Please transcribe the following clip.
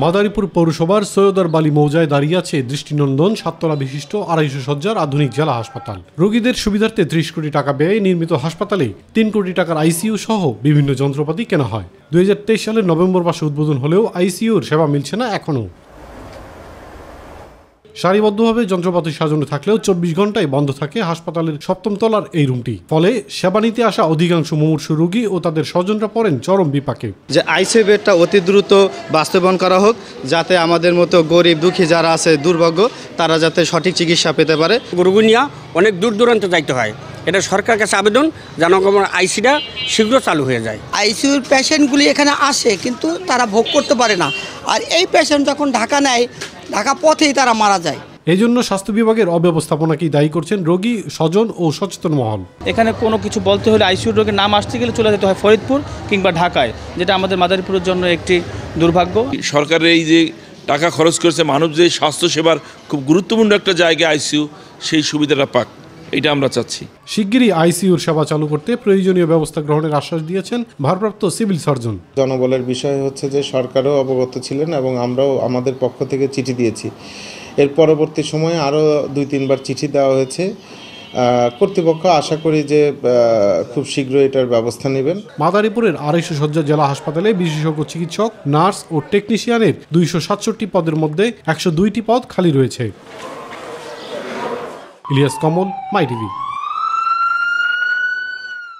মাদারীপুর পৌরসভার সৈয়দার বালি মৌজায় দাঁড়িয়ে আছে দৃষ্টিনন্দন 7 তলা বিশিষ্ট 250 সজ্জার আধুনিক জেলা হাসপাতাল। রোগীদের সুবিধার্থে 30 কোটি টাকা ব্যয়ে নির্মিত হাসপাতালে 3 কোটি টাকার আইসিইউ সহ বিভিন্ন যন্ত্রপাতি কেনা হয়। 2023 সালের নভেম্বর মাসে উদ্বোধন হলেও আইসিইউর সেবা মিলছে না এখনও। সারিবদ্ধভাবে যন্ত্রপাতি সাজানো থাকলেও 24 ঘন্টায় বন্ধ থাকে হাসপাতালের 7ম তলার এই রুমটি। ফলে সেবা নিতে আসা অধিকাংশ মুমূর্ষু রোগী ও তাদের স্বজনরা পড়েন চরম বিপাকে। যে আইসিইউ বেডটা অতি দ্রুত বাস্তবায়ন করা হোক, যাতে আমাদের মতো গরিব দুঃখী যারা আছে দুর্ভাগ্য তারা যাতে সঠিক চিকিৎসা পেতে পারে। রোগী নিয়ে অনেক দূর দূরান্তে যাইতে হয়। এটা সরকার কাছে আবেদন যেন আইসিটা শীঘ্র চালু হয়ে যায়। আইসিইউর পেশেন্টগুলি এখানে আসে কিন্তু তারা ভোগ করতে পারে না, আর এই পেশেন্ট যখন ঢাকা নেয় ঢাকা পথেই তারা মারা যায়। এই জন্য স্বাস্থ্য বিভাগের অব্যবস্থাপনাকেই দায়ী করছেন রোগী, স্বজন ও সচেতন মহল। এখানে কোনো কিছু বলতে হলে আইসিইউ রোগের নাম আসতে গেলে চলে যেতে হয় ফরিদপুর কিংবা ঢাকায়, যেটা আমাদের মাদারীপুরের জন্য একটি দুর্ভাগ্য। সরকারের এই যে টাকা খরচ করেছে মানব যে স্বাস্থ্যসেবার খুব গুরুত্বপূর্ণ একটা জায়গায় আইসিইউ, সেই সুবিধাটা পাক, এটা আমরা চাচ্ছি। শিগগিরই আইসিইউর সেবা চালু করতে প্রয়োজনীয় ব্যবস্থা গ্রহণের আশ্বাস দিয়েছেন ভারপ্রাপ্ত সিভিল সার্জন। জনবলের বিষয় হচ্ছে যে সরকারও অবগত ছিলেন এবং আমরাও আমাদের পক্ষ থেকে চিঠি দিয়েছি। এর পরবর্তী সময়ে আরও 2-3 বার চিঠি দেওয়া হয়েছে। কর্তৃপক্ষ আশা করি যে খুব শীঘ্রই এটার ব্যবস্থা নেবেন। মাদারীপুরের 250 সজ্জা জেলা হাসপাতালে বিশেষজ্ঞ চিকিৎসক, নার্স ও টেকনিশিয়ানের 267 পদের মধ্যে 102টি পদ খালি রয়েছে। ইলিয়াস কমল, মাই টিভি।